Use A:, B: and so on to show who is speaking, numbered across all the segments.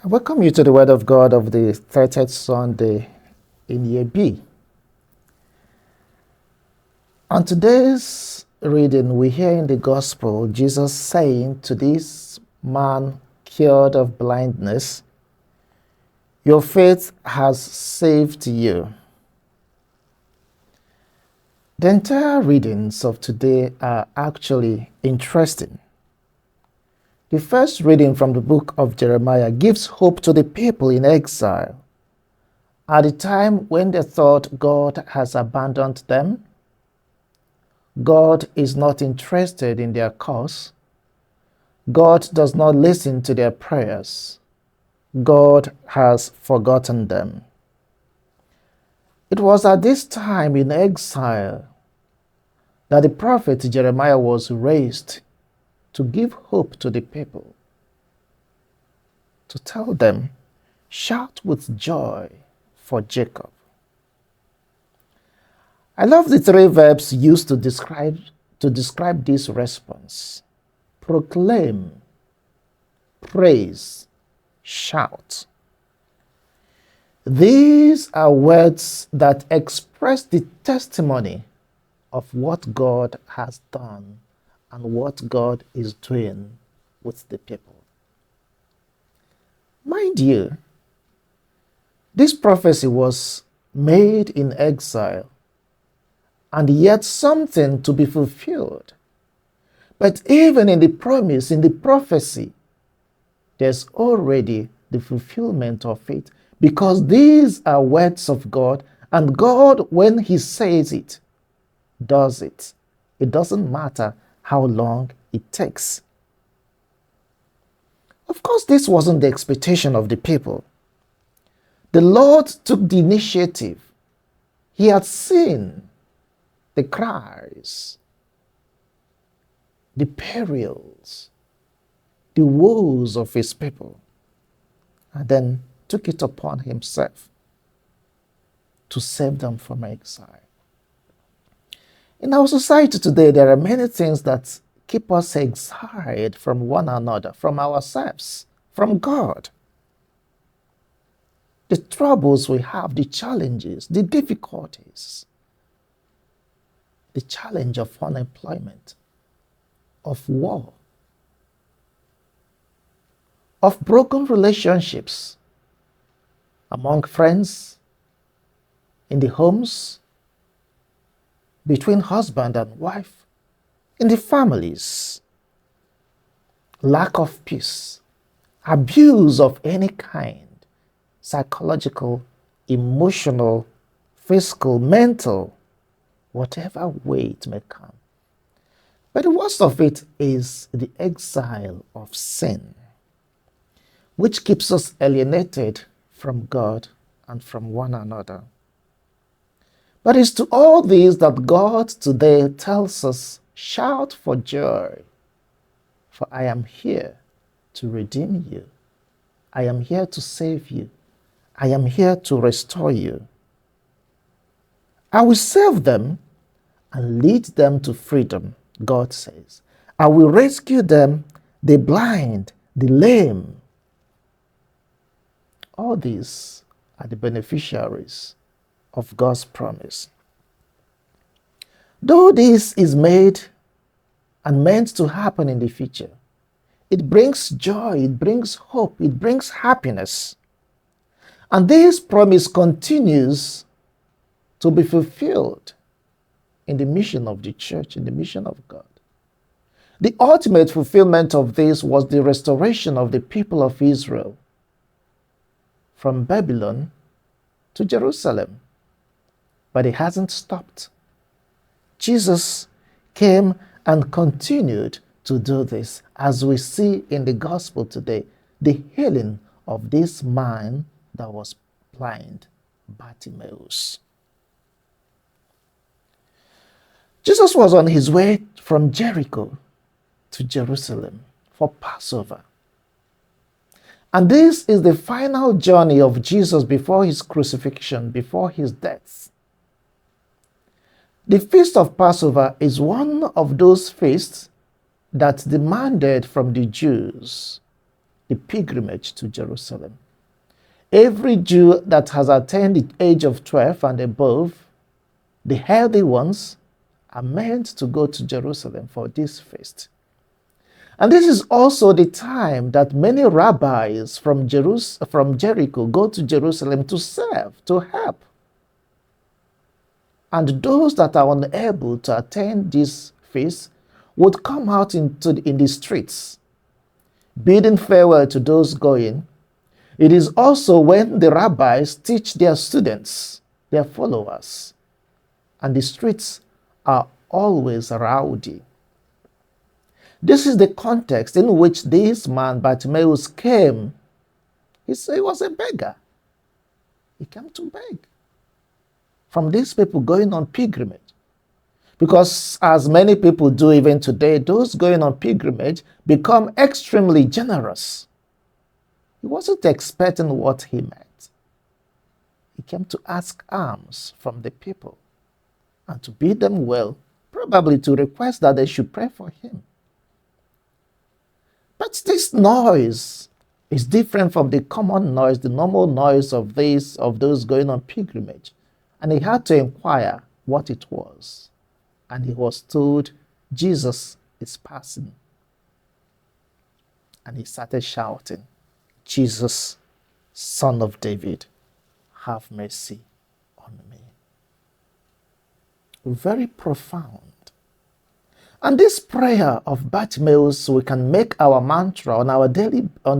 A: I welcome you to the Word of God of the 30th Sunday in Year B. On today's reading, we hear in the Gospel Jesus saying to this man cured of blindness, "Your faith has saved you." The entire readings of today are actually interesting. The first reading from the book of Jeremiah gives hope to the people in exile at the time when they thought God has abandoned them. God is not interested in their cause. God does not listen to their prayers. God has forgotten them. It was at this time in exile that the prophet Jeremiah was raised to give hope to the people, to tell them, "Shout with joy for Jacob." I love the three verbs used to describe this response: proclaim, praise, shout. These are words that express the testimony of what God has done and what God is doing with the people. Mind you, this prophecy was made in exile and yet something to be fulfilled. But even in the promise, in the prophecy, there's already the fulfillment of it, because these are words of God, and God, when He says it, does it. It doesn't matter how long it takes. Of course, this wasn't the expectation of the people. The Lord took the initiative. He had seen the cries, the perils, the woes of His people, and then took it upon Himself to save them from exile. In our society today, there are many things that keep us exiled from one another, from ourselves, from God. The troubles we have, the challenges, the difficulties, the challenge of unemployment, of war, of broken relationships among friends, in the homes, between husband and wife, in the families, lack of peace, abuse of any kind, psychological, emotional, physical, mental, whatever way it may come. But the worst of it is the exile of sin, which keeps us alienated from God and from one another. But it's to all these that God today tells us, "Shout for joy, for I am here to redeem you. I am here to save you. I am here to restore you. I will save them and lead them to freedom," God says. "I will rescue them, the blind, the lame." All these are the beneficiaries of God's promise. Though this is made and meant to happen in the future, it brings joy, it brings hope, it brings happiness. And this promise continues to be fulfilled in the mission of the church, in the mission of God. The ultimate fulfillment of this was the restoration of the people of Israel from Babylon to Jerusalem. But it hasn't stopped. Jesus came and continued to do this, as we see in the gospel today, the healing of this man that was blind, Bartimaeus. Jesus was on his way from Jericho to Jerusalem for Passover. And this is the final journey of Jesus before his crucifixion, before his death. The feast of Passover is one of those feasts that demanded from the Jews the pilgrimage to Jerusalem. Every Jew that has attained the age of 12 and above, the healthy ones, are meant to go to Jerusalem for this feast. And this is also the time that many rabbis from Jericho go to Jerusalem to serve, to help. And those that are unable to attend this feast would come out in the streets, bidding farewell to those going. It is also when the rabbis teach their students, their followers, and the streets are always rowdy. This is the context in which this man, Bartimaeus, came. He was a beggar. He came to beg from these people going on pilgrimage. Because as many people do even today, those going on pilgrimage become extremely generous. He wasn't expecting what he meant. He came to ask alms from the people and to bid them well, probably to request that they should pray for him. But this noise is different from the common noise, the normal noise of those going on pilgrimage. And he had to inquire what it was. And he was told, Jesus is passing. And he started shouting, Jesus, Son of David, have mercy on me. Very profound. And this prayer of Bartimaeus, we can make our mantra on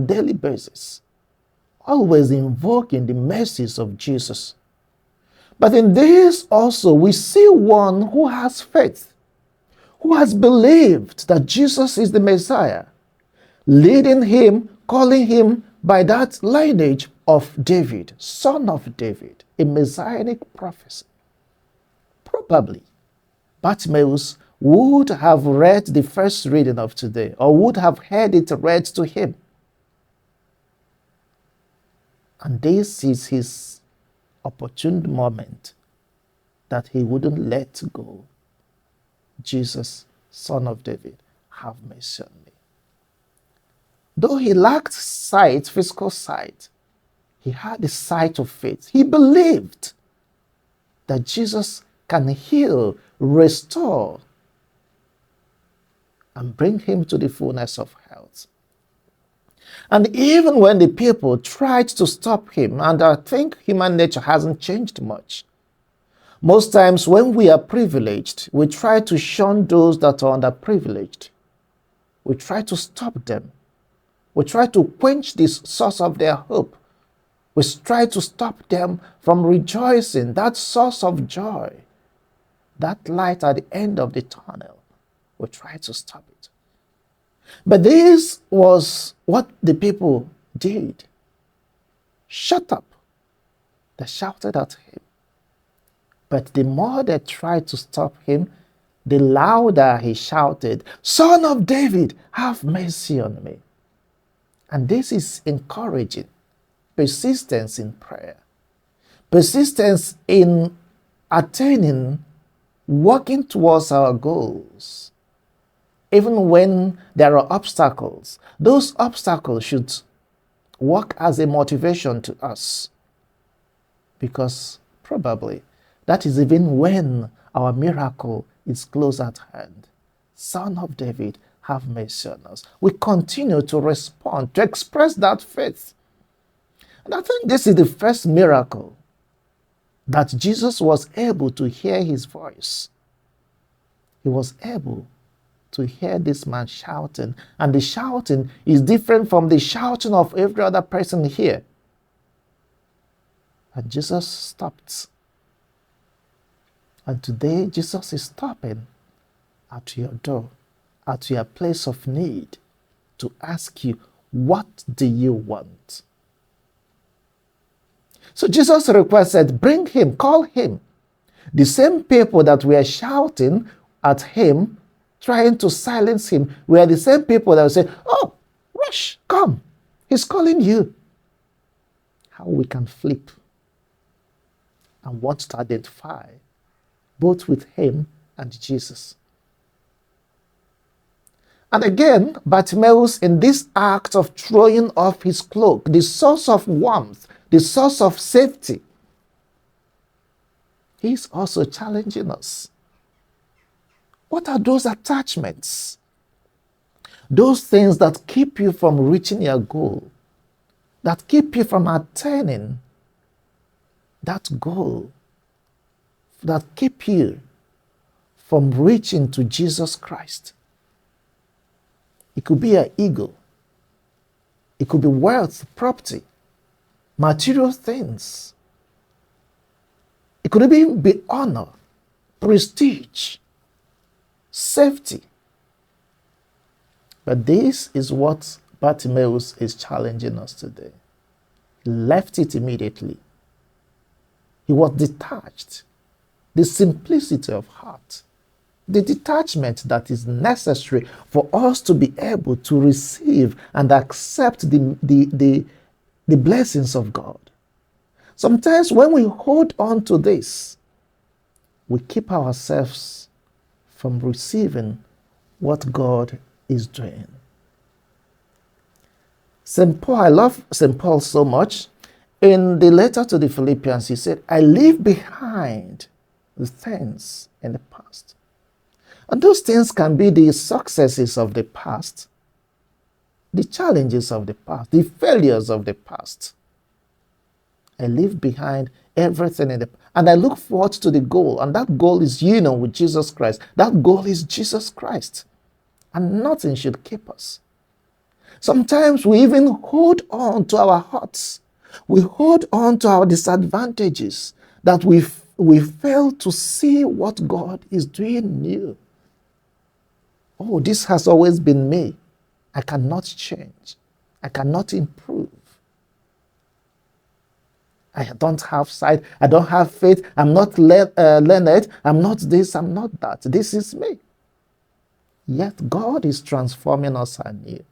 A: daily basis, always invoking the mercies of Jesus. But in this also, we see one who has faith, who has believed that Jesus is the Messiah, leading him, calling him by that lineage of David, son of David, a messianic prophecy. Probably, Bartimaeus would have read the first reading of today, or would have heard it read to him. And this is his opportune moment that he wouldn't let go. Jesus, Son of David, have mercy on me. Though he lacked sight, physical sight, he had the sight of faith. He believed that Jesus can heal, restore, and bring him to the fullness of health. And even when the people tried to stop him, and I think human nature hasn't changed much, most times when we are privileged, we try to shun those that are underprivileged. We try to stop them. We try to quench this source of their hope. We try to stop them from rejoicing, that source of joy, that light at the end of the tunnel. We try to stop it. But this was what the people did. Shut up. They shouted at him. But the more they tried to stop him, the louder he shouted, Son of David, have mercy on me. And this is encouraging. Persistence in prayer. Persistence in attaining, working towards our goals. Even when there are obstacles, those obstacles should work as a motivation to us. Because probably that is even when our miracle is close at hand. Son of David, have mercy on us. We continue to respond, to express that faith. And I think this is the first miracle that Jesus was able to hear his voice. He was able to hear this man shouting, and the shouting is different from the shouting of every other person here. And Jesus stopped. And today Jesus is stopping at your door, at your place of need, to ask you, what do you want? So Jesus requested, bring him, call him. The same people that were shouting at him, trying to silence him, were the same people that would say, oh, rush, come, he's calling you. How we can flip and want to identify both with him and Jesus. And again, Bartimaeus, in this act of throwing off his cloak, the source of warmth, the source of safety, he's also challenging us. What are those attachments? Those things that keep you from reaching your goal, that keep you from attaining that goal, that keep you from reaching to Jesus Christ. It could be an ego. It could be wealth, property, material things. It could even be honor, prestige, safety. But this is what Bartimaeus is challenging us today. He left it immediately. He was detached. The simplicity of heart, the detachment that is necessary for us to be able to receive and accept the blessings of God. Sometimes when we hold on to this, we keep ourselves from receiving what God is doing. St. Paul, I love St. Paul so much. In the letter to the Philippians, he said, I leave behind the things in the past. And those things can be the successes of the past, the challenges of the past, the failures of the past. I leave behind everything in the past, and I look forward to the goal, and that goal is union with Jesus Christ. That goal is Jesus Christ, and nothing should keep us. Sometimes we even hold on to our hurts. We hold on to our disadvantages, that we fail to see what God is doing new. Oh, this has always been me. I cannot change. I cannot improve. I don't have sight. I don't have faith. I'm not learned. I'm not this. I'm not that. This is me. Yet God is transforming us anew.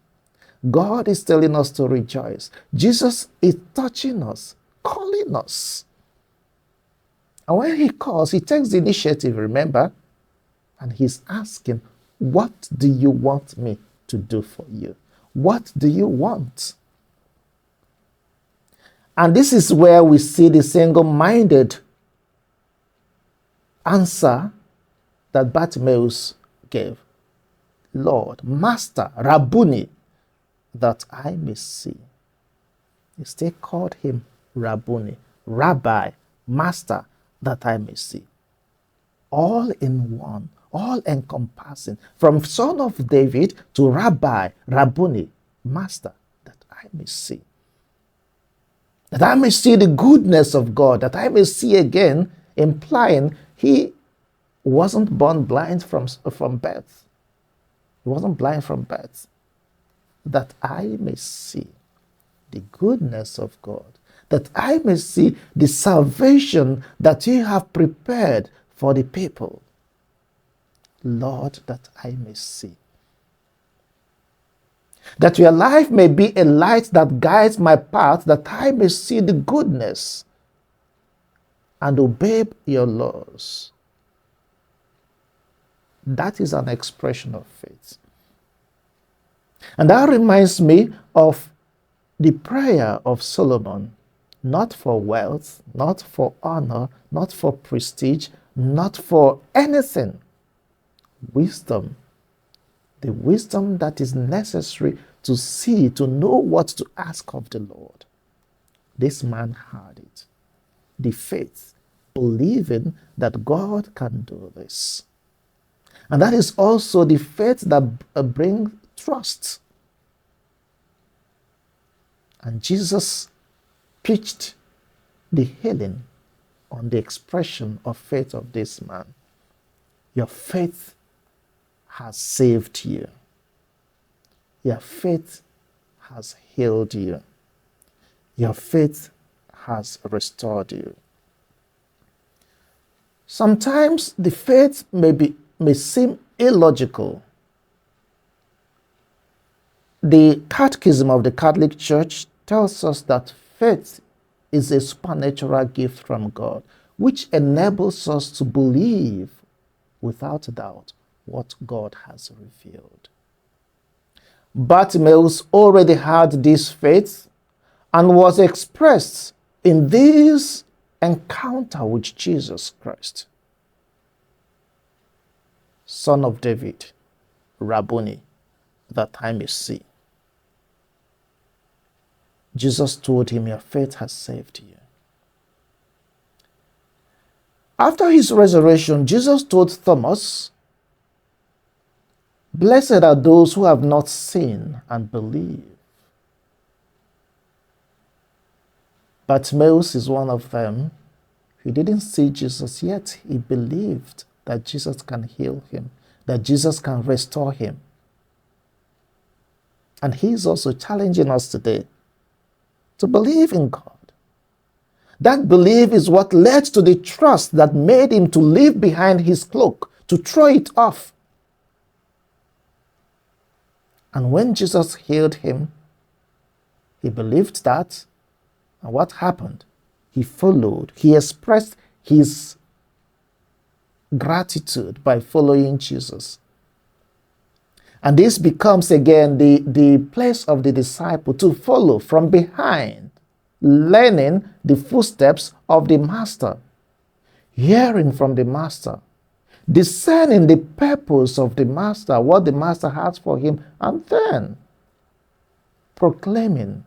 A: God is telling us to rejoice. Jesus is touching us, calling us. And when he calls, he takes the initiative, remember? And he's asking, what do you want me to do for you? What do you want? And this is where we see the single-minded answer that Bartimaeus gave. Lord, Master, Rabboni, that I may see. He still called him Rabboni, Rabbi, Master, that I may see. All in one, all encompassing, from son of David to Rabbi, Rabboni, Master, that I may see. That I may see the goodness of God, that I may see again, implying he wasn't born blind from birth. He wasn't blind from birth. That I may see the goodness of God, that I may see the salvation that you have prepared for the people. Lord, that I may see. That your life may be a light that guides my path, that I may see the goodness and obey your laws. That is an expression of faith. And that reminds me of the prayer of Solomon, not for wealth, not for honor, not for prestige, not for anything. Wisdom. The wisdom that is necessary to see, to know what to ask of the Lord. This man had it. The faith, believing that God can do this. And that is also the faith that brings trust. And Jesus pitched the healing on the expression of faith of this man. Your faith has saved you. Your faith has healed you. Your faith has restored you. Sometimes the faith may seem illogical. The Catechism of the Catholic Church tells us that faith is a supernatural gift from God, which enables us to believe without doubt what God has revealed. Bartimaeus already had this faith and was expressed in this encounter with Jesus Christ. Son of David, Rabboni, that I may see. Jesus told him, your faith has saved you. After his resurrection, Jesus told Thomas, blessed are those who have not seen and believe. Bartimaeus is one of them. He didn't see Jesus yet. He believed that Jesus can heal him, that Jesus can restore him. And he's also challenging us today to believe in God. That belief is what led to the trust that made him to leave behind his cloak, to throw it off. And when Jesus healed him, he believed that. And what happened? He followed. He expressed his gratitude by following Jesus. And this becomes again the place of the disciple to follow from behind, learning the footsteps of the master, hearing from the master, discerning the purpose of the master, what the master has for him, and then proclaiming,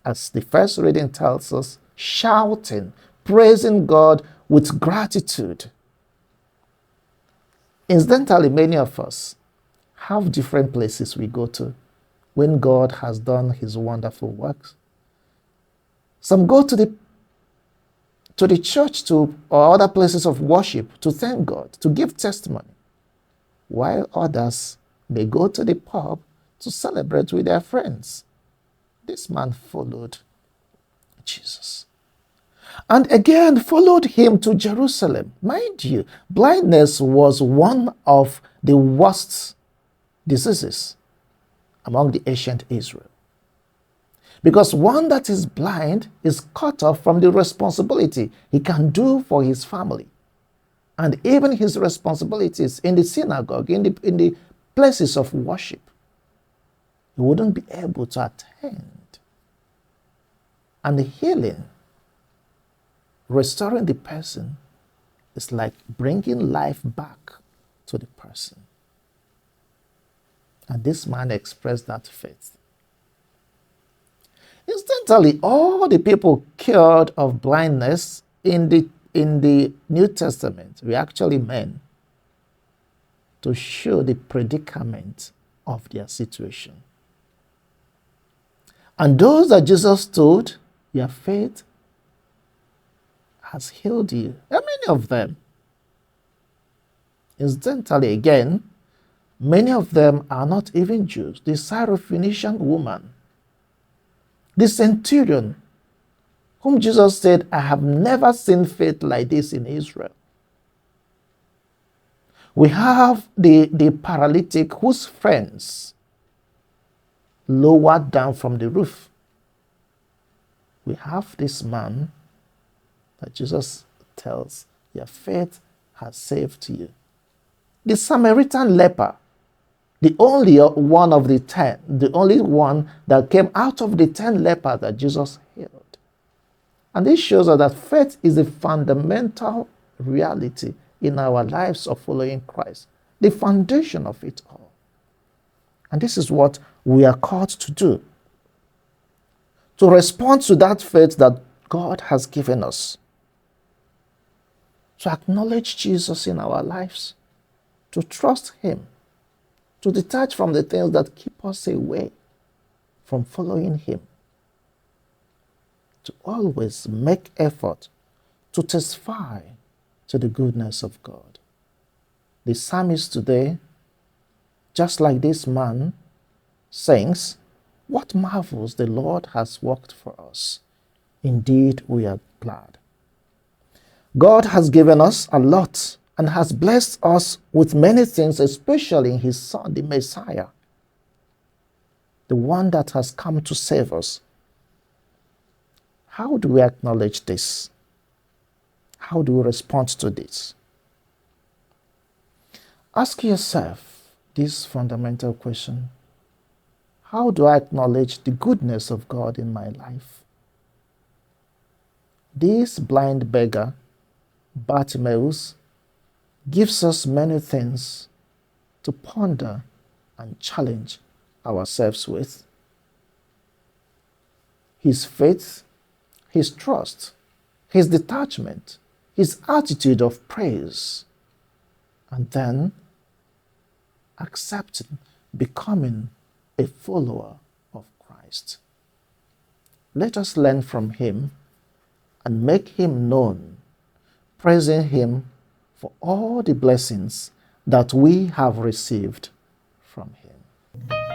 A: as the first reading tells us, shouting, praising God with gratitude. Incidentally, many of us have different places we go to when God has done his wonderful works. Some go to the church or other places of worship to thank God, to give testimony, while others may go to the pub to celebrate with their friends. This man followed Jesus, and again followed him to Jerusalem. Mind you, blindness was one of the worst diseases among the ancient Israel. Because one that is blind is cut off from the responsibility he can do for his family, and even his responsibilities in the synagogue, in the places of worship. He wouldn't be able to attend. And the healing, restoring the person, is like bringing life back to the person. And this man expressed that faith. Instantly, all the people cured of blindness in the New Testament were actually men to show the predicament of their situation. And those that Jesus told, your faith has healed you. There are many of them. Incidentally, again, many of them are not even Jews. The Syrophoenician woman, the centurion, whom Jesus said, I have never seen faith like this in Israel. We have the paralytic whose friends lowered down from the roof. We have this man that Jesus tells, your faith has saved you. The Samaritan leper, the only one of the 10, the only one that came out of the 10 lepers that Jesus healed. And this shows us that faith is a fundamental reality in our lives of following Christ, the foundation of it all. And this is what we are called to do, to respond to that faith that God has given us, to acknowledge Jesus in our lives, to trust him, to detach from the things that keep us away from following him, to always make effort to testify to the goodness of God. The psalmist today, just like this man, sings, what marvels the Lord has worked for us. Indeed, we are glad. God has given us a lot and has blessed us with many things, especially in his Son, the Messiah, the one that has come to save us. How do we acknowledge this? How do we respond to this? Ask yourself this fundamental question. How do I acknowledge the goodness of God in my life? This blind beggar, Bartimaeus, gives us many things to ponder and challenge ourselves with. His faith, his trust, his detachment, his attitude of praise, and then accepting, becoming a follower of Christ. Let us learn from him and make him known, praising him for all the blessings that we have received from him.